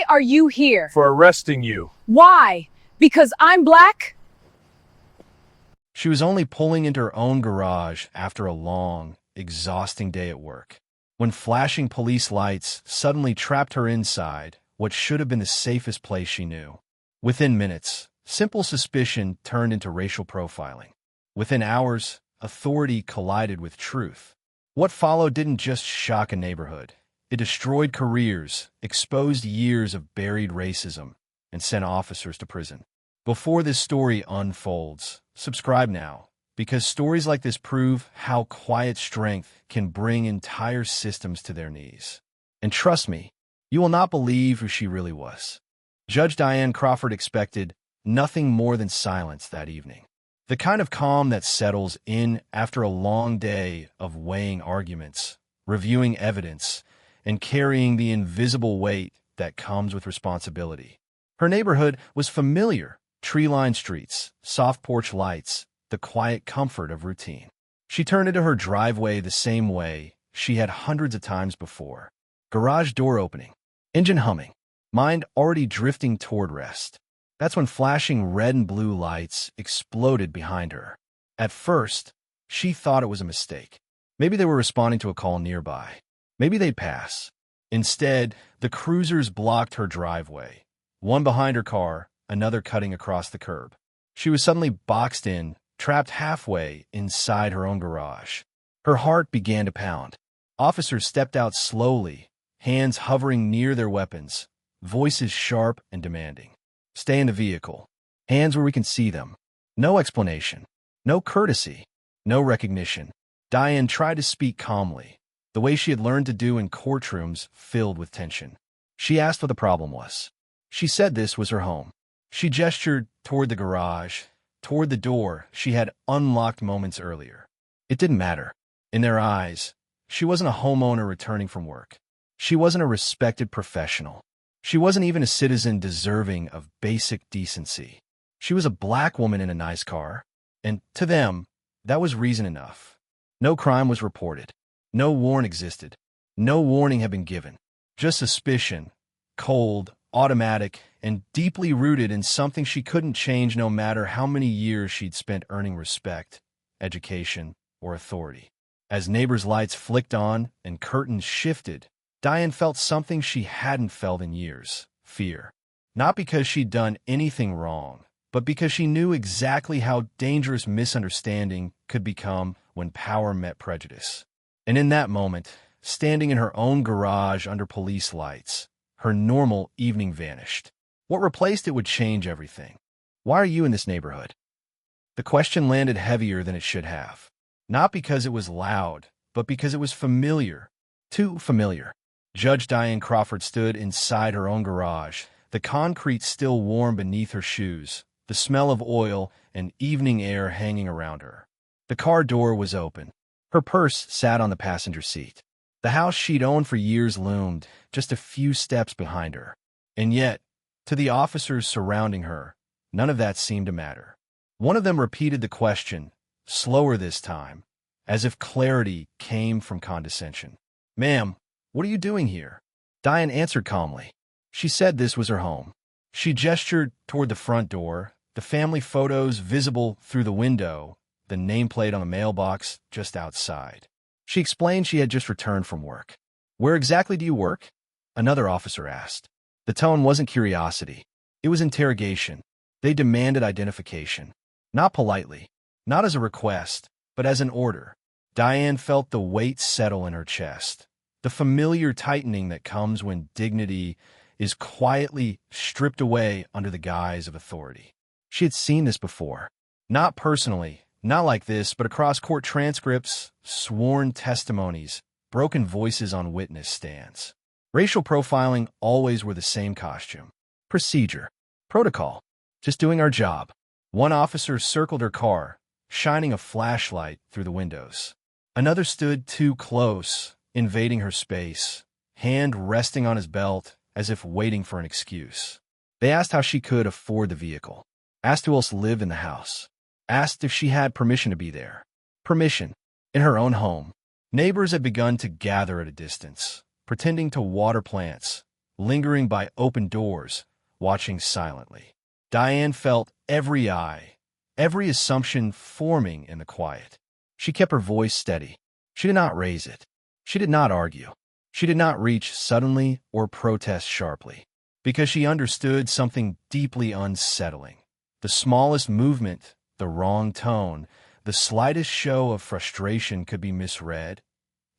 are you here? For arresting you. Why? Because I'm black? She was only pulling into her own garage after a long, exhausting day at work, when flashing police lights suddenly trapped her inside what should have been the safest place she knew. Within minutes, simple suspicion turned into racial profiling. Within hours, authority collided with truth. What followed didn't just shock a neighborhood. It destroyed careers, exposed years of buried racism, and sent officers to prison. Before this story unfolds, subscribe now, because stories like this prove how quiet strength can bring entire systems to their knees. And trust me, you will not believe who she really was. Judge Diane Crawford expected nothing more than silence that evening. The kind of calm that settles in after a long day of weighing arguments, reviewing evidence, and carrying the invisible weight that comes with responsibility. Her neighborhood was familiar: tree-lined streets, soft porch lights, the quiet comfort of routine. She turned into her driveway the same way she had hundreds of times before. Garage door opening, engine humming, mind already drifting toward rest. That's when flashing red and blue lights exploded behind her. At first, she thought it was a mistake. Maybe they were responding to a call nearby. Maybe they'd pass. Instead, the cruisers blocked her driveway, one behind her car, another cutting across the curb. She was suddenly boxed in, trapped halfway inside her own garage. Her heart began to pound. Officers stepped out slowly, hands hovering near their weapons, voices sharp and demanding. Stay in the vehicle. Hands where we can see them. No explanation. No courtesy. No recognition. Diane tried to speak calmly, the way she had learned to do in courtrooms filled with tension. She asked what the problem was. She said this was her home. She gestured toward the garage, toward the door she had unlocked moments earlier. It didn't matter. In their eyes, she wasn't a homeowner returning from work. She wasn't a respected professional. She wasn't even a citizen deserving of basic decency. She was a black woman in a nice car, and to them, that was reason enough. No crime was reported. No warrant existed. No warning had been given. Just suspicion, cold, automatic, and deeply rooted in something she couldn't change no matter how many years she'd spent earning respect, education, or authority. As neighbors' lights flicked on and curtains shifted, Diane felt something she hadn't felt in years: fear. Not because she'd done anything wrong, but because she knew exactly how dangerous misunderstanding could become when power met prejudice. And in that moment, standing in her own garage under police lights, her normal evening vanished. What replaced it would change everything. Why are you in this neighborhood? The question landed heavier than it should have. Not because it was loud, but because it was familiar. Too familiar. Judge Diane Crawford stood inside her own garage, the concrete still warm beneath her shoes, the smell of oil and evening air hanging around her. The car door was open. Her purse sat on the passenger seat. The house she'd owned for years loomed just a few steps behind her. And yet, to the officers surrounding her, none of that seemed to matter. One of them repeated the question, slower this time, as if clarity came from condescension. "Ma'am, what are you doing here?" Diane answered calmly. She said this was her home. She gestured toward the front door, the family photos visible through the window, the nameplate on the mailbox just outside. She explained she had just returned from work. "Where exactly do you work?" another officer asked. The tone wasn't curiosity. It was interrogation. They demanded identification. Not politely, not as a request, but as an order. Diane felt the weight settle in her chest, the familiar tightening that comes when dignity is quietly stripped away under the guise of authority. She had seen this before. Not personally, not like this, but across court transcripts, sworn testimonies, broken voices on witness stands. Racial profiling always wore the same costume. Procedure. Protocol. Just doing our job. One officer circled her car, shining a flashlight through the windows. Another stood too close, invading her space, hand resting on his belt as if waiting for an excuse. They asked how she could afford the vehicle. Asked who else lived in the house. Asked if she had permission to be there. Permission. In her own home. Neighbors had begun to gather at a distance, pretending to water plants, lingering by open doors, watching silently. Diane felt every eye, every assumption forming in the quiet. She kept her voice steady. She did not raise it. She did not argue. She did not reach suddenly or protest sharply, because she understood something deeply unsettling. The smallest movement, the wrong tone, the slightest show of frustration could be misread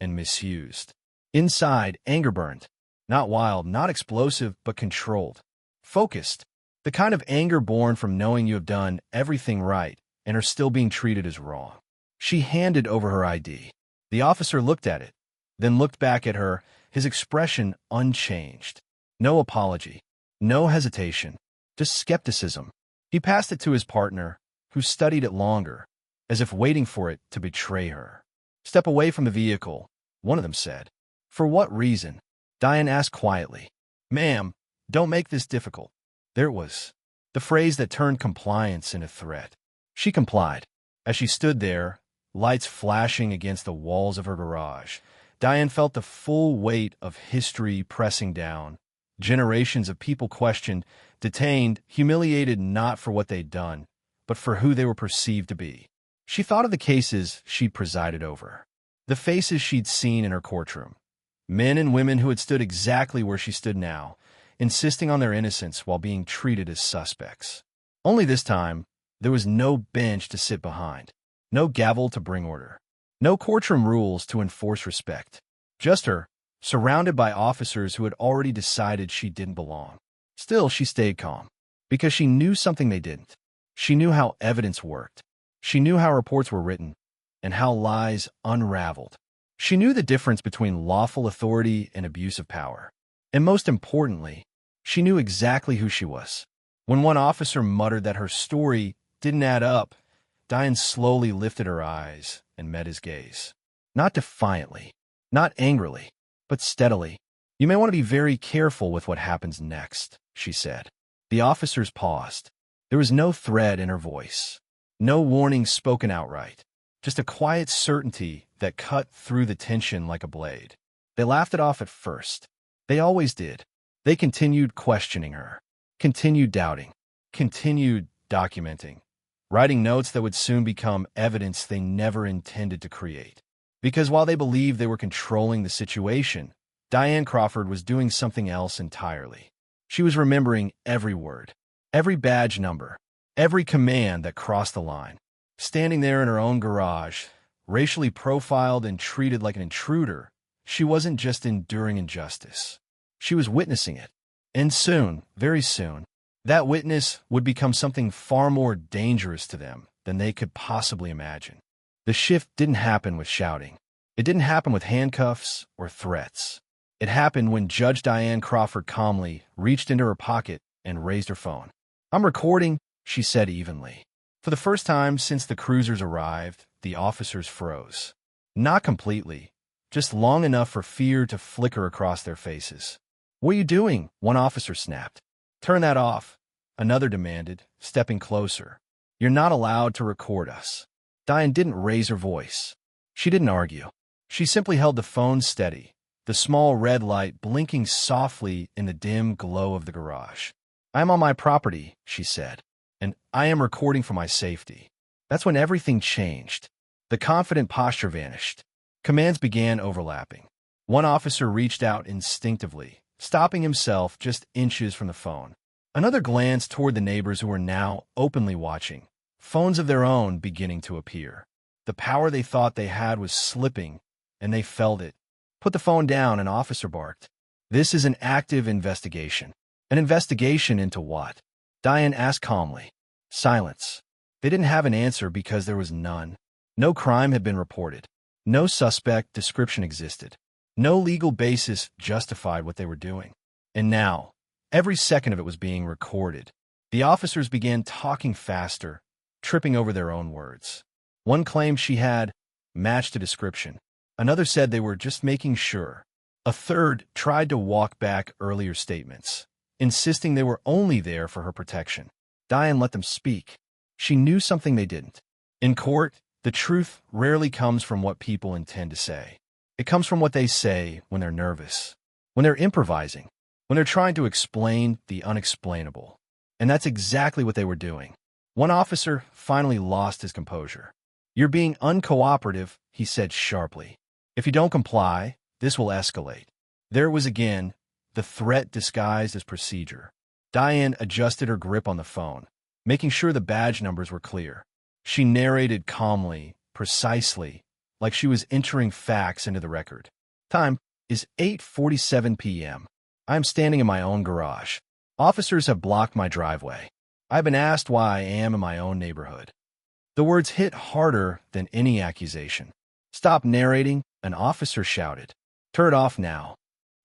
and misused. Inside, anger burned. Not wild, not explosive, but controlled. Focused. The kind of anger born from knowing you have done everything right and are still being treated as wrong. She handed over her ID. The officer looked at it, then looked back at her, his expression unchanged. No apology, no hesitation, just skepticism. He passed it to his partner, who studied it longer, as if waiting for it to betray her. "Step away from the vehicle," one of them said. "For what reason?" Diane asked quietly. "Ma'am, don't make this difficult." There it was, the phrase that turned compliance into threat. She complied. As she stood there, lights flashing against the walls of her garage, Diane felt the full weight of history pressing down. Generations of people questioned, detained, humiliated not for what they'd done, but for who they were perceived to be. She thought of the cases she'd presided over, the faces she'd seen in her courtroom, men and women who had stood exactly where she stood now, insisting on their innocence while being treated as suspects. Only this time, there was no bench to sit behind, no gavel to bring order, no courtroom rules to enforce respect. Just her, surrounded by officers who had already decided she didn't belong. Still, she stayed calm, because she knew something they didn't. She knew how evidence worked. She knew how reports were written, and how lies unraveled. She knew the difference between lawful authority and abuse of power. And most importantly, she knew exactly who she was. When one officer muttered that her story didn't add up, Diane slowly lifted her eyes and met his gaze. Not defiantly, not angrily, but steadily. "You may want to be very careful with what happens next," she said. The officers paused. There was no threat in her voice, no warning spoken outright, just a quiet certainty that cut through the tension like a blade. They laughed it off at first. They always did. They continued questioning her, continued doubting, continued documenting, writing notes that would soon become evidence they never intended to create. Because while they believed they were controlling the situation, Diane Crawford was doing something else entirely. She was remembering every word, every badge number, every command that crossed the line. Standing there in her own garage, racially profiled and treated like an intruder, she wasn't just enduring injustice. She was witnessing it. And soon, very soon, that witness would become something far more dangerous to them than they could possibly imagine. The shift didn't happen with shouting. It didn't happen with handcuffs or threats. It happened when Judge Diane Crawford calmly reached into her pocket and raised her phone. "I'm recording," she said evenly. For the first time since the cruisers arrived, the officers froze. Not completely, just long enough for fear to flicker across their faces. "What are you doing?" one officer snapped. "Turn that off," another demanded, stepping closer. "You're not allowed to record us." Diane didn't raise her voice. She didn't argue. She simply held the phone steady, the small red light blinking softly in the dim glow of the garage. "I am on my property," she said, "and I am recording for my safety." That's when everything changed. The confident posture vanished. Commands began overlapping. One officer reached out instinctively, stopping himself just inches from the phone. Another glanced toward the neighbors who were now openly watching, phones of their own beginning to appear. The power they thought they had was slipping, and they felt it. "Put the phone down," an officer barked. "This is an active investigation." "An investigation into what?" Diane asked calmly. Silence. They didn't have an answer because there was none. No crime had been reported. No suspect description existed. No legal basis justified what they were doing. And now, every second of it was being recorded. The officers began talking faster, tripping over their own words. One claimed she had matched a description. Another said they were just making sure. A third tried to walk back earlier statements, insisting they were only there for her protection. Diane let them speak. She knew something they didn't. In court, the truth rarely comes from what people intend to say. It comes from what they say when they're nervous, when they're improvising, when they're trying to explain the unexplainable. And that's exactly what they were doing. One officer finally lost his composure. "You're being uncooperative," he said sharply. "If you don't comply, this will escalate." There it was again, the threat disguised as procedure. Diane adjusted her grip on the phone, making sure the badge numbers were clear. She narrated calmly, precisely, like she was entering facts into the record. "Time is 8:47 p.m. I am standing in my own garage. Officers have blocked my driveway. I've been asked why I am in my own neighborhood." The words hit harder than any accusation. "Stop narrating," an officer shouted. "Turn it off now."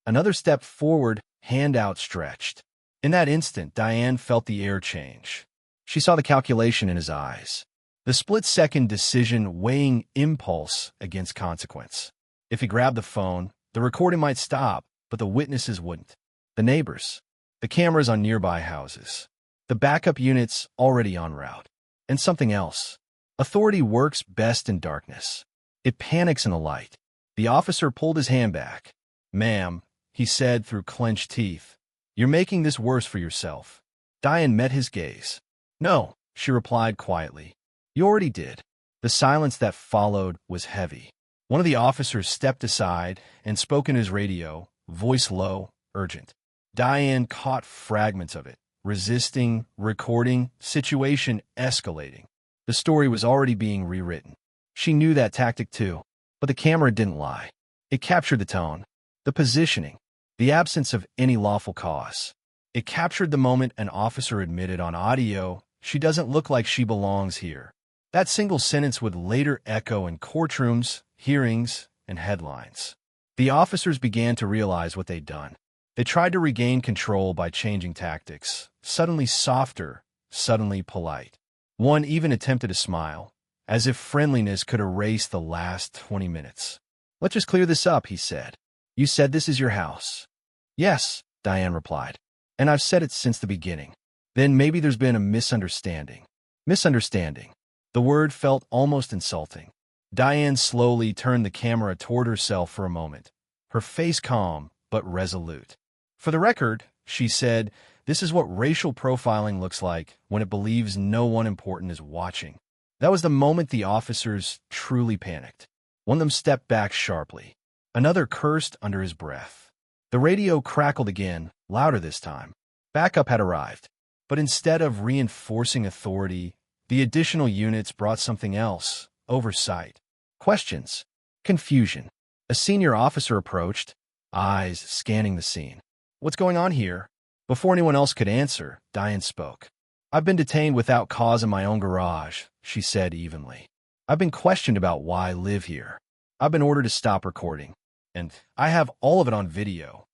Another step forward, hand outstretched. In that instant, Diane felt the air change. She saw the calculation in his eyes. The split-second decision weighing impulse against consequence. If he grabbed the phone, the recording might stop, but the witnesses wouldn't. The neighbors, the cameras on nearby houses, the backup units already en route. And something else. Authority works best in darkness. It panics in the light. The officer pulled his hand back. "Ma'am," he said through clenched teeth, "you're making this worse for yourself." Diane met his gaze. "No," she replied quietly. "You already did." The silence that followed was heavy. One of the officers stepped aside and spoke in his radio, voice low, urgent. Diane caught fragments of it, resisting, recording, situation escalating. The story was already being rewritten. She knew that tactic too, but the camera didn't lie. It captured the tone, the positioning, the absence of any lawful cause. It captured the moment an officer admitted on audio, "She doesn't look like she belongs here." That single sentence would later echo in courtrooms, hearings, and headlines. The officers began to realize what they'd done. They tried to regain control by changing tactics, suddenly softer, suddenly polite. One even attempted a smile, as if friendliness could erase the last 20 minutes. "Let's just clear this up," he said. "You said this is your house." "Yes," Diane replied. "And I've said it since the beginning." "Then maybe there's been a misunderstanding." "Misunderstanding." The word felt almost insulting. Diane slowly turned the camera toward herself for a moment, her face calm but resolute. "For the record," she said, "this is what racial profiling looks like when it believes no one important is watching." That was the moment the officers truly panicked. One of them stepped back sharply. Another cursed under his breath. The radio crackled again, louder this time. Backup had arrived. But instead of reinforcing authority, the additional units brought something else: oversight, questions, confusion. A senior officer approached, eyes scanning the scene. "What's going on here?" Before anyone else could answer, Diane spoke. "I've been detained without cause in my own garage," she said evenly. "I've been questioned about why I live here. I've been ordered to stop recording. And I have all of it on video."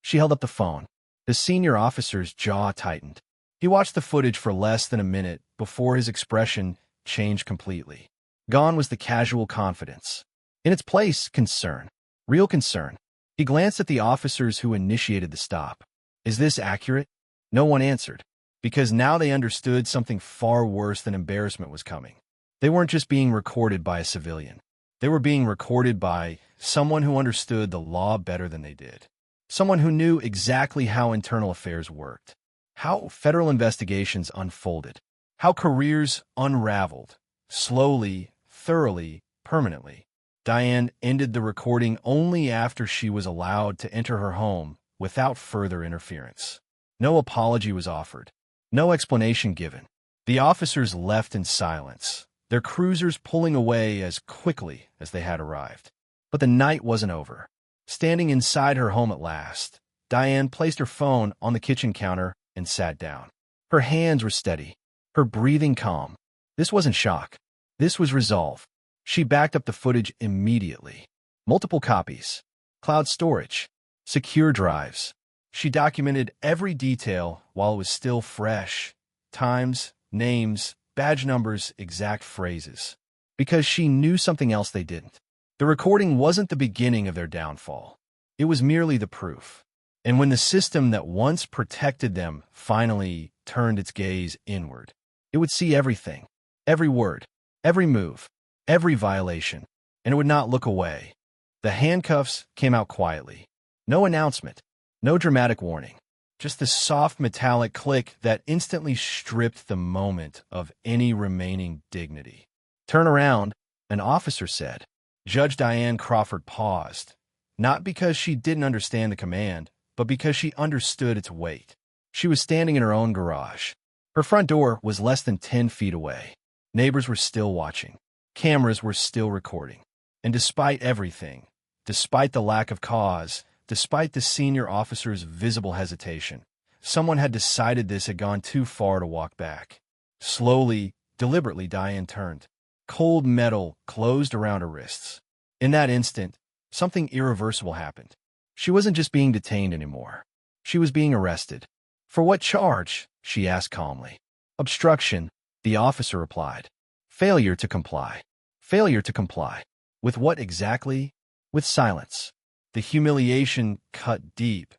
She held up the phone. The senior officer's jaw tightened. He watched the footage for less than a minute before his expression changed completely. Gone was the casual confidence. In its place, concern. Real concern. He glanced at the officers who initiated the stop. "Is this accurate?" No one answered, because now they understood something far worse than embarrassment was coming. They weren't just being recorded by a civilian. They were being recorded by someone who understood the law better than they did. Someone who knew exactly how internal affairs worked, how federal investigations unfolded, how careers unraveled, slowly, thoroughly, permanently. Diane ended the recording only after she was allowed to enter her home without further interference. No apology was offered, no explanation given. The officers left in silence, their cruisers pulling away as quickly as they had arrived. But the night wasn't over. Standing inside her home at last, Diane placed her phone on the kitchen counter and sat down. Her hands were steady, her breathing calm. This wasn't shock. This was resolve. She backed up the footage immediately. Multiple copies, cloud storage, secure drives. She documented every detail while it was still fresh. Times, names, badge numbers, exact phrases. Because she knew something else they didn't. The recording wasn't the beginning of their downfall. It was merely the proof. And when the system that once protected them finally turned its gaze inward, it would see everything, every word, every move, every violation, and it would not look away. The handcuffs came out quietly. No announcement, No dramatic warning. Just the soft metallic click that instantly stripped the moment of any remaining dignity. "Turn around," an officer said. Judge Diane Crawford paused, not because she didn't understand the command, but because she understood its weight. She was standing in her own garage. Her front door was less than 10 feet away. Neighbors were still watching. Cameras were still recording. And despite everything, despite the lack of cause, despite the senior officer's visible hesitation, someone had decided this had gone too far to walk back. Slowly, deliberately, Diane turned. Cold metal closed around her wrists. In that instant, something irreversible happened. She wasn't just being detained anymore. She was being arrested. "For what charge?" she asked calmly. "Obstruction," the officer replied. "Failure to comply." Failure to comply. With what exactly? With silence. The humiliation cut deep,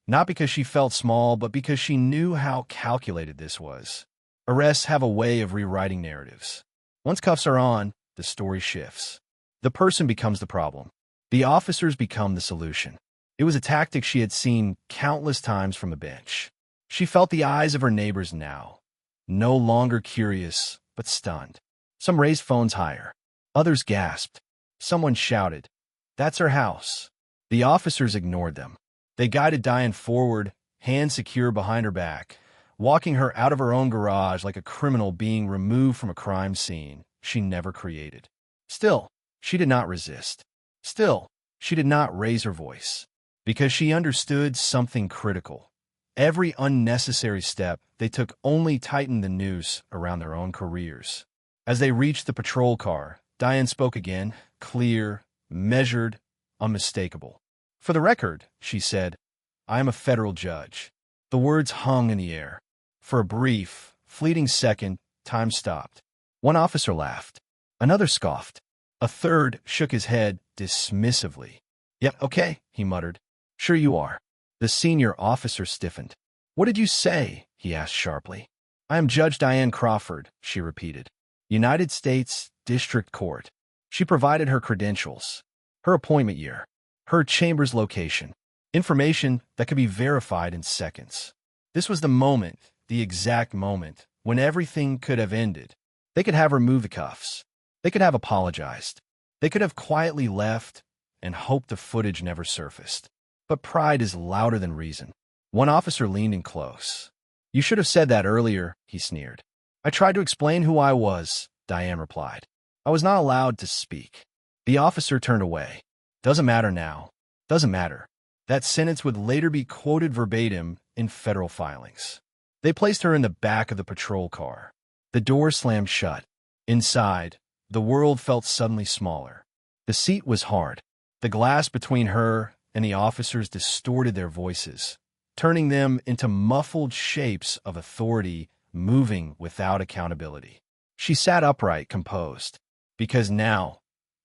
not because she felt small, but because she knew how calculated this was. Arrests have a way of rewriting narratives. Once cuffs are on, the story shifts. The person becomes the problem. The officers become the solution. It was a tactic she had seen countless times from a bench. She felt the eyes of her neighbors now, no longer curious, but stunned. Some raised phones higher. Others gasped. Someone shouted, "That's her house." The officers ignored them. They guided Diane forward, hands secure behind her back, walking her out of her own garage like a criminal being removed from a crime scene she never created. Still, she did not resist. Still, she did not raise her voice, because she understood something critical. Every unnecessary step they took only tightened the noose around their own careers. As they reached the patrol car, Diane spoke again, clear, measured, unmistakable. "For the record," she said, "I am a federal judge." The words hung in the air. For a brief, fleeting second, time stopped. One officer laughed. Another scoffed. A third shook his head dismissively. "Yep, okay," he muttered. "Sure you are." The senior officer stiffened. "What did you say?" he asked sharply. "I am Judge Diane Crawford," she repeated. "United States District Court." She provided her credentials, her appointment year, her chamber's location, information that could be verified in seconds. This was the moment, the exact moment, when everything could have ended. They could have removed the cuffs. They could have apologized. They could have quietly left and hoped the footage never surfaced. But pride is louder than reason. One officer leaned in close. "You should have said that earlier," he sneered. "I tried to explain who I was," Diane replied. "I was not allowed to speak." The officer turned away. "Doesn't matter now. Doesn't matter." That sentence would later be quoted verbatim in federal filings. They placed her in the back of the patrol car. The door slammed shut. Inside, the world felt suddenly smaller. The seat was hard. The glass between her and the officers distorted their voices, turning them into muffled shapes of authority moving without accountability. She sat upright, composed, because now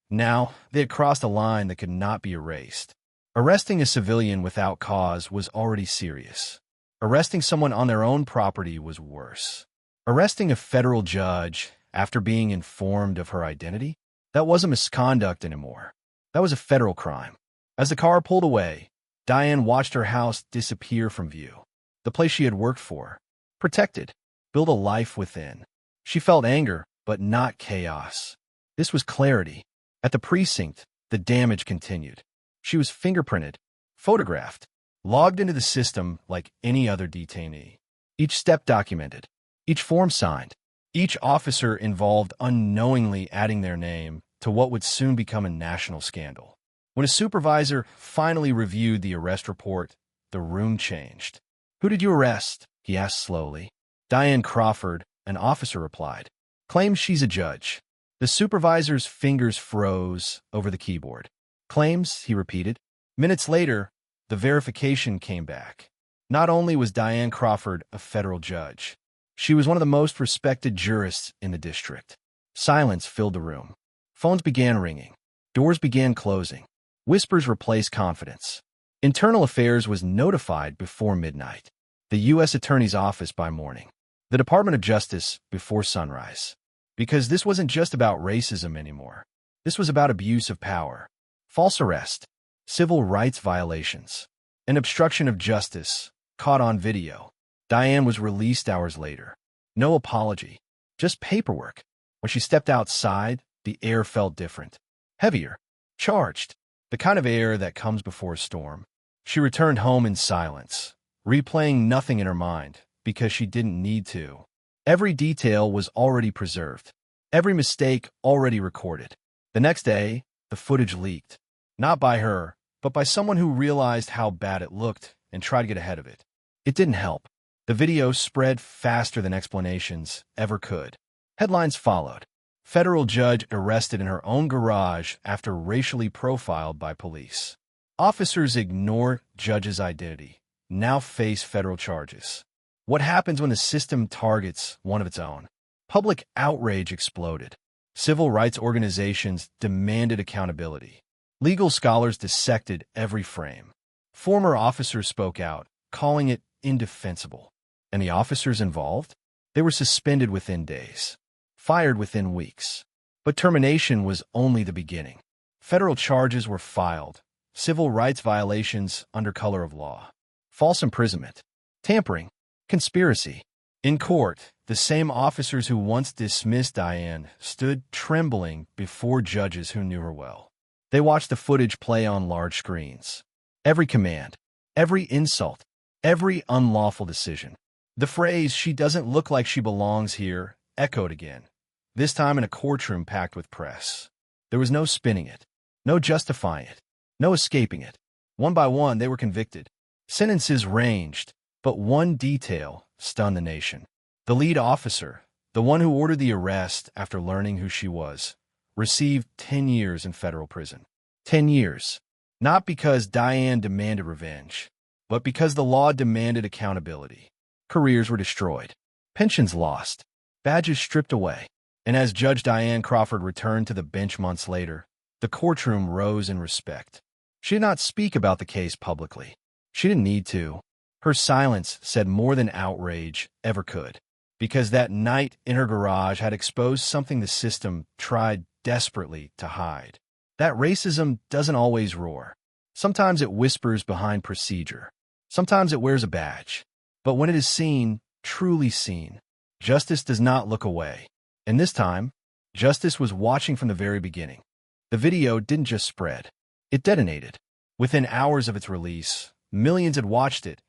they had crossed a line that could not be erased. Arresting a civilian without cause was already serious. Arresting someone on their own property was worse. Arresting a federal judge after being informed of her identity? That wasn't misconduct anymore. That was a federal crime. As the car pulled away, Diane watched her house disappear from view. The place she had worked for, protected, built a life within. She felt anger, but not chaos. This was clarity. At the precinct, the damage continued. She was fingerprinted, photographed, logged into the system like any other detainee. Each step documented, each form signed, each officer involved unknowingly adding their name to what would soon become a national scandal. When a supervisor finally reviewed the arrest report, the room changed. "Who did you arrest?" he asked slowly. "Diane Crawford," an officer replied. "Claims she's a judge." The supervisor's fingers froze over the keyboard. "Claims," he repeated. Minutes later, the verification came back. Not only was Diane Crawford a federal judge, she was one of the most respected jurists in the district. Silence filled the room. Phones began ringing. Doors began closing. Whispers replaced confidence. Internal Affairs was notified before midnight. The U.S. Attorney's Office by morning. The Department of Justice before sunrise. Because this wasn't just about racism anymore. This was about abuse of power, false arrest, civil rights violations. An obstruction of justice, caught on video. Diane was released hours later. No apology, just paperwork. When she stepped outside, the air felt different. Heavier, charged, the kind of air that comes before a storm. She returned home in silence, replaying nothing in her mind, because she didn't need to. Every detail was already preserved. Every mistake already recorded. The next day, the footage leaked. Not by her, but by someone who realized how bad it looked and tried to get ahead of it. It didn't help. The video spread faster than explanations ever could. Headlines followed. Federal judge arrested in her own garage after racially profiled by police. Officers ignore judge's identity, now face federal charges. What happens when the system targets one of its own? Public outrage exploded. Civil rights organizations demanded accountability. Legal scholars dissected every frame. Former officers spoke out, calling it indefensible. And the officers involved? They were suspended within days, fired within weeks. But termination was only the beginning. Federal charges were filed, civil rights violations under color of law, false imprisonment, tampering, conspiracy. In court, the same officers who once dismissed Diane stood trembling before judges who knew her well. They watched the footage play on large screens. Every command, every insult, every unlawful decision. The phrase, "she doesn't look like she belongs here," echoed again, this time in a courtroom packed with press. There was no spinning it, no justifying it, no escaping it. One by one, they were convicted. Sentences ranged, but one detail stunned the nation. The lead officer, the one who ordered the arrest after learning who she was, received 10 years in federal prison. 10 years. Not because Diane demanded revenge, but because the law demanded accountability. Careers were destroyed, pensions lost, badges stripped away. And as Judge Diane Crawford returned to the bench months later, the courtroom rose in respect. She did not speak about the case publicly. She didn't need to. Her silence said more than outrage ever could, because that night in her garage had exposed something the system tried desperately to hide. That racism doesn't always roar. Sometimes it whispers behind procedure. Sometimes it wears a badge. But when it is seen, truly seen, justice does not look away. And this time, justice was watching from the very beginning. The video didn't just spread. It detonated. Within hours of its release, millions had watched it.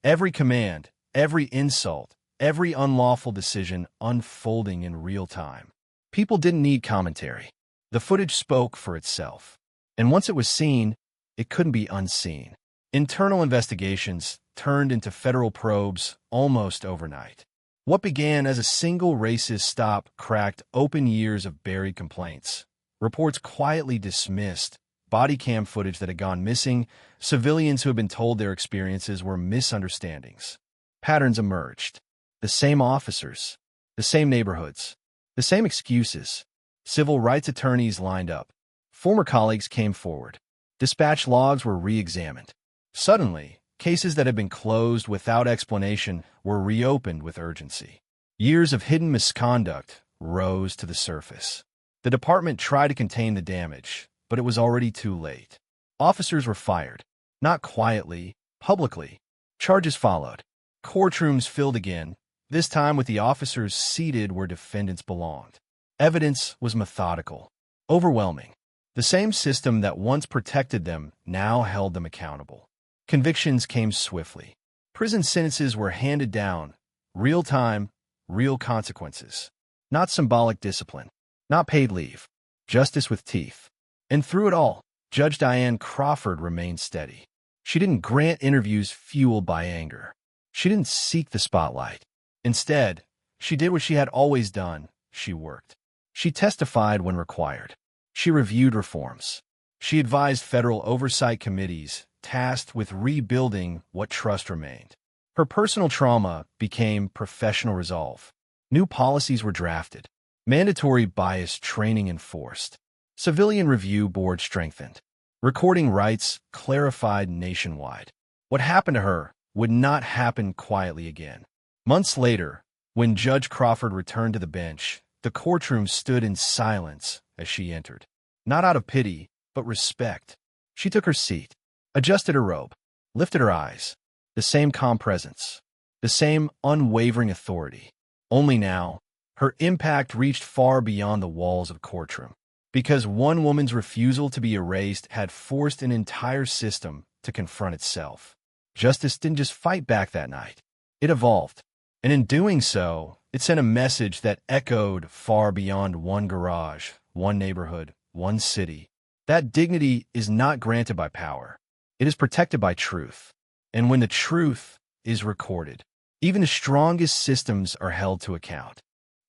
Every command, every insult, every unlawful decision unfolding in real time. People didn't need commentary. The footage spoke for itself. And once it was seen, it couldn't be unseen. Internal investigations turned into federal probes almost overnight. What began as a single racist stop cracked open years of buried complaints. Reports quietly dismissed body cam footage that had gone missing, civilians who had been told their experiences were misunderstandings. Patterns emerged. The same officers, the same neighborhoods, the same excuses. Civil rights attorneys lined up. Former colleagues came forward. Dispatch logs were re-examined. Suddenly, cases that had been closed without explanation were reopened with urgency. Years of hidden misconduct rose to the surface. The department tried to contain the damage, but it was already too late. Officers were fired, not quietly, publicly. Charges followed. Courtrooms filled again, this time with the officers seated where defendants belonged. Evidence was methodical, overwhelming. The same system that once protected them now held them accountable. Convictions came swiftly. Prison sentences were handed down, real time, real consequences. Not symbolic discipline, not paid leave, justice with teeth. And through it all, Judge Diane Crawford remained steady. She didn't grant interviews fueled by anger. She didn't seek the spotlight. Instead, she did what she had always done. She worked. She testified when required. She reviewed reforms. She advised federal oversight committees tasked with rebuilding what trust remained. Her personal trauma became professional resolve. New policies were drafted. Mandatory bias training enforced. Civilian review board strengthened. Recording rights clarified nationwide. What happened to her would not happen quietly again. Months later, when Judge Crawford returned to the bench, the courtroom stood in silence as she entered. Not out of pity, but respect. She took her seat, adjusted her robe, lifted her eyes. The same calm presence. The same unwavering authority. Only now, her impact reached far beyond the walls of a courtroom. Because one woman's refusal to be erased had forced an entire system to confront itself. Justice didn't just fight back that night. It evolved. And in doing so, it sent a message that echoed far beyond one garage, one neighborhood, one city. That dignity is not granted by power. It is protected by truth. And when the truth is recorded, even the strongest systems are held to account.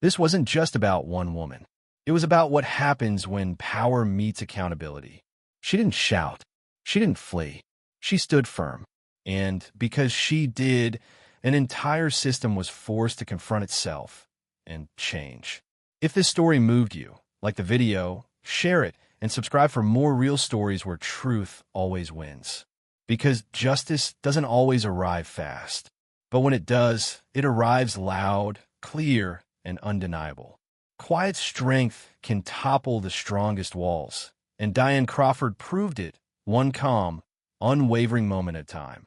This wasn't just about one woman. It was about what happens when power meets accountability. She didn't shout. She didn't flee. She stood firm. And because she did, an entire system was forced to confront itself and change. If this story moved you, like the video, share it, and subscribe for more real stories where truth always wins. Because justice doesn't always arrive fast. But when it does, it arrives loud, clear, and undeniable. Quiet strength can topple the strongest walls, and Diane Crawford proved it, one calm, unwavering moment at a time.